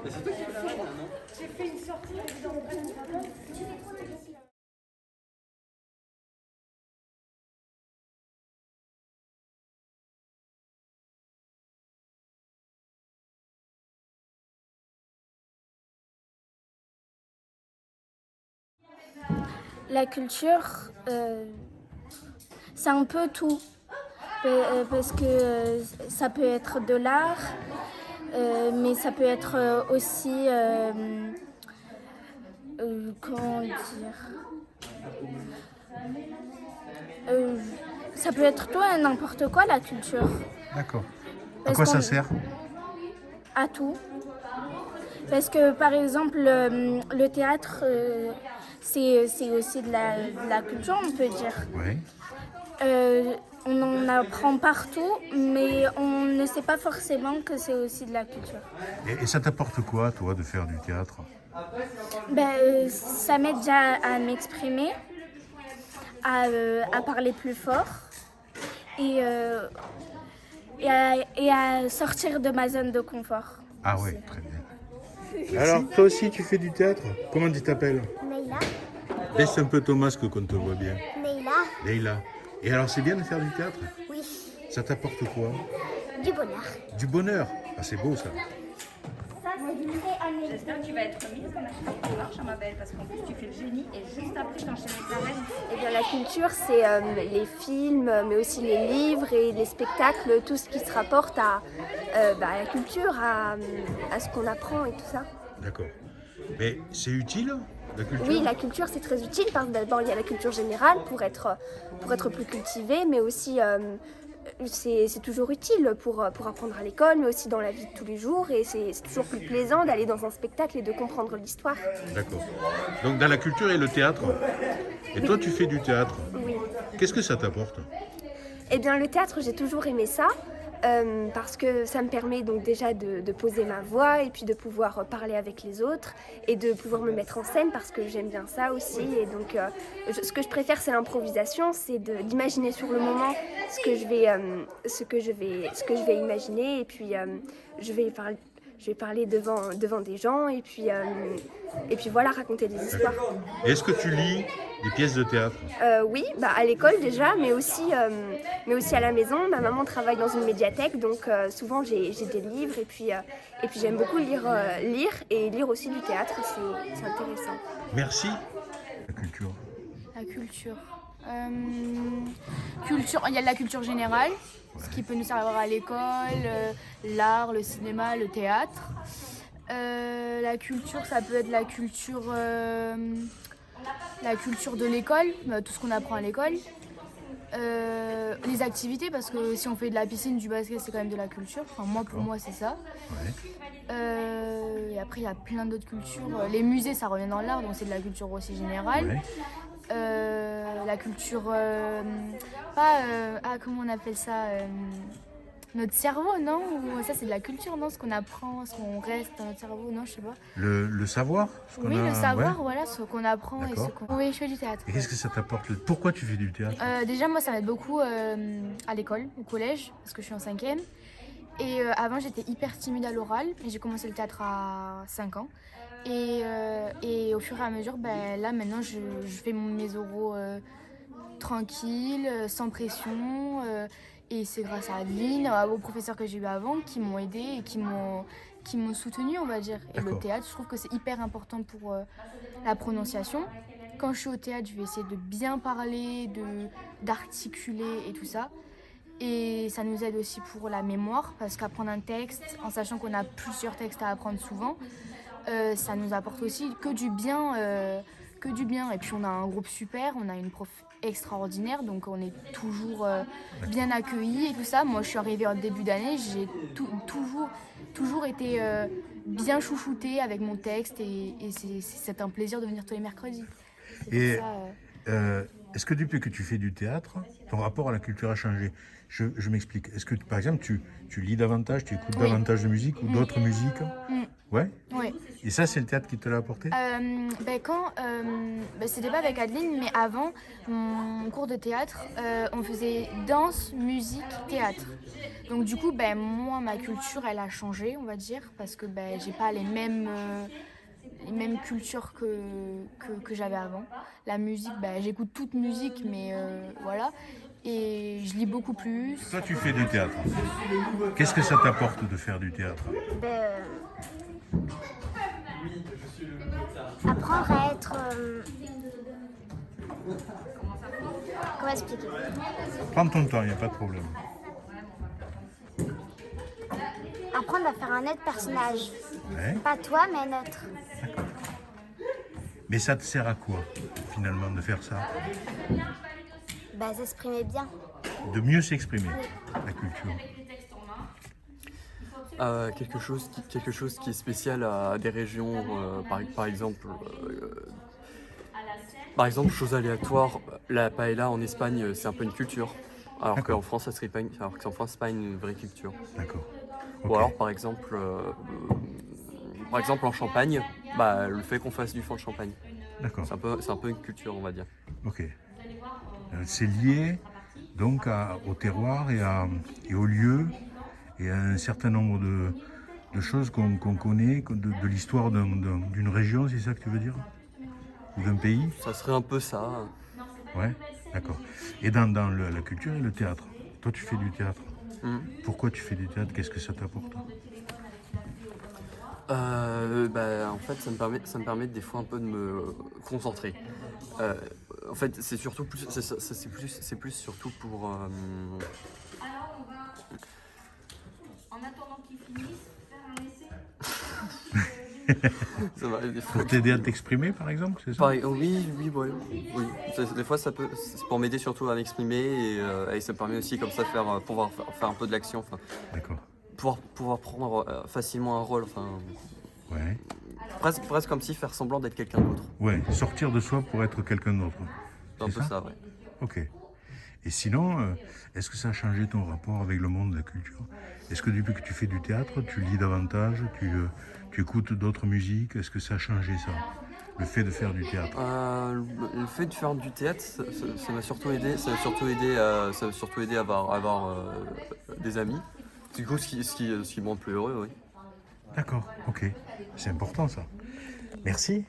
Mais c'est toi qui fais ça, non? J'ai fait une sortie dans La culture, c'est un peu tout. Parce que ça peut être de l'art, mais ça peut être aussi, comment dire, ça peut être tout et n'importe quoi la culture. D'accord. À Parce quoi ça qu'on- sert? À tout. Parce que par exemple, le théâtre, c'est aussi de la culture, on peut dire. Oui. On en apprend partout, mais on ne sait pas forcément que c'est aussi de la culture. Et ça t'apporte quoi, toi, de faire du théâtre? Ça m'aide déjà à m'exprimer, à parler plus fort et, et à sortir de ma zone de confort. Ah oui, très bien. Alors, toi aussi, tu fais du théâtre? Comment tu t'appelles? Leïla. Baisse un peu ton masque qu'on te voit bien. Leïla. Leïla. Et alors, c'est bien de faire du théâtre? Oui. Ça t'apporte quoi? Du bonheur. Du bonheur. Ah, c'est beau, ça. J'espère que tu vas être mise dans la démarche, ma belle, parce qu'en plus tu fais le génie et juste après tu enchaînes avec la reine. Eh bien, la culture, c'est les films, mais aussi les livres et les spectacles, tout ce qui se rapporte à la culture, à ce qu'on apprend et tout ça. D'accord. Mais c'est utile, la culture? Oui, la culture, c'est très utile parce que d'abord, il y a la culture générale pour être plus cultivé, mais aussi c'est toujours utile pour apprendre à l'école, mais aussi dans la vie de tous les jours. Et c'est toujours plus plaisant d'aller dans un spectacle et de comprendre l'histoire. D'accord. Donc, dans la culture et le théâtre. Et toi, tu fais du théâtre. Oui. Qu'est-ce que ça t'apporte? Eh bien, le théâtre, j'ai toujours aimé ça. Parce que ça me permet donc déjà de poser ma voix et puis de pouvoir parler avec les autres et de pouvoir me mettre en scène parce que j'aime bien ça aussi. Et donc ce que je préfère, c'est l'improvisation, c'est d'imaginer sur le moment ce que je vais imaginer et puis je vais parler devant des gens et puis voilà, raconter des histoires. Est-ce que tu lis des pièces de théâtre? Oui, à l'école déjà, mais aussi à la maison. Ma maman travaille dans une médiathèque, donc souvent j'ai des livres et puis j'aime beaucoup lire et lire aussi du théâtre, c'est intéressant. Merci. La culture. La culture. Il y a de la culture générale, ce qui peut nous servir à l'école, l'art, le cinéma, le théâtre. La culture, ça peut être la culture de l'école, tout ce qu'on apprend à l'école. Les activités, parce que si on fait de la piscine, du basket, c'est quand même de la culture. Enfin, pour moi, c'est ça. Ouais. Et après, il y a plein d'autres cultures. Les musées, ça revient dans l'art, donc c'est de la culture aussi générale. Ouais. La culture, comment on appelle ça, notre cerveau, non? Ou ça, c'est de la culture, non? Ce qu'on apprend, ce qu'on reste dans notre cerveau, non? Je sais pas. Le savoir? Oui, le savoir, voilà, ce qu'on apprend et ce D'accord. qu'on... Oui, je fais du théâtre. Et qu'est-ce que ça t'apporte? Pourquoi tu fais du théâtre? Déjà, moi, ça m'aide beaucoup à l'école, au collège, parce que je suis en 5e. Et avant, j'étais hyper timide à l'oral. Et j'ai commencé le théâtre à 5 ans. Et au fur et à mesure, là, maintenant, je fais mes oraux tranquille, sans pression. Et c'est grâce à Adeline, aux professeurs que j'ai eu avant, qui m'ont aidé et qui m'ont soutenu, on va dire. Et le théâtre, je trouve que c'est hyper important pour la prononciation. Quand je suis au théâtre, je vais essayer de bien parler, d'articuler et tout ça. Et ça nous aide aussi pour la mémoire, parce qu'apprendre un texte, en sachant qu'on a plusieurs textes à apprendre souvent, ça nous apporte aussi que du bien. Et puis on a un groupe super, on a une prof extraordinaire, donc on est toujours bien accueillis et tout ça. Moi, je suis arrivée en début d'année, j'ai toujours été bien chouchoutée avec mon texte et c'est un plaisir de venir tous les mercredis. Et est-ce que depuis que tu fais du théâtre, ton rapport à la culture a changé? Je m'explique. Est-ce que, par exemple, tu lis davantage, tu écoutes davantage de musique ou d'autres musiques? Ouais. Ouais. Et ça, c'est le théâtre qui te l'a apporté? C'était pas avec Adeline, mais avant mon cours de théâtre, on faisait danse, musique, théâtre. Donc du coup, moi, ma culture, elle a changé, on va dire, parce que j'ai pas les mêmes cultures que j'avais avant. La musique, j'écoute toute musique, mais voilà. Et je lis beaucoup plus. Toi, tu fais du théâtre. Qu'est-ce que ça t'apporte de faire du théâtre? Apprendre à être... Comment expliquer? Prends ton temps, il n'y a pas de problème. Apprendre à faire un autre personnage. Ouais. Pas toi, mais un autre. Mais ça te sert à quoi, finalement, de faire ça? S'exprimer bien. De mieux s'exprimer, la culture. Quelque chose qui est spécial à des régions, par exemple, chose aléatoire, la paella en Espagne, c'est un peu une culture, alors D'accord. qu'en France, c'est pas une vraie culture. D'accord. Ou Ok. alors, par exemple, en Champagne, le fait qu'on fasse du fond de champagne, D'accord. c'est un peu une culture, on va dire. Ok. C'est lié donc au terroir et au lieu et à un certain nombre de choses qu'on connaît de l'histoire d'une région, c'est ça que tu veux dire? Ou d'un pays? Ça serait un peu ça. Ouais, d'accord. Et dans la culture et le théâtre, toi tu fais du théâtre. Pourquoi tu fais du théâtre? Qu'est-ce que ça t'apporte? En fait, ça me permet des fois un peu de me concentrer. En fait, c'est surtout plus, c'est plus surtout pour. En attendant qu'ils finissent, faire un essai. Ça va, des fois- Pour t'aider à t'exprimer, par exemple, c'est ça? Oui. Des fois, c'est pour m'aider surtout à m'exprimer et ça me permet aussi comme ça de pouvoir faire un peu de l'action, D'accord. pouvoir prendre facilement un rôle, Ouais. presque comme si faire semblant d'être quelqu'un d'autre. Ouais, sortir de soi pour être quelqu'un d'autre. C'est un peu ça, ouais. Ok. Et sinon, est-ce que ça a changé ton rapport avec le monde de la culture? Est-ce que depuis que tu fais du théâtre, tu lis davantage, tu écoutes d'autres musiques? Est-ce que ça a changé ça, le fait de faire du théâtre? Le fait de faire du théâtre, ça m'a surtout aidé. Ça m'a surtout aidé à avoir des amis. Du coup, ce qui me rend plus heureux, oui. D'accord, ok. C'est important ça. Merci.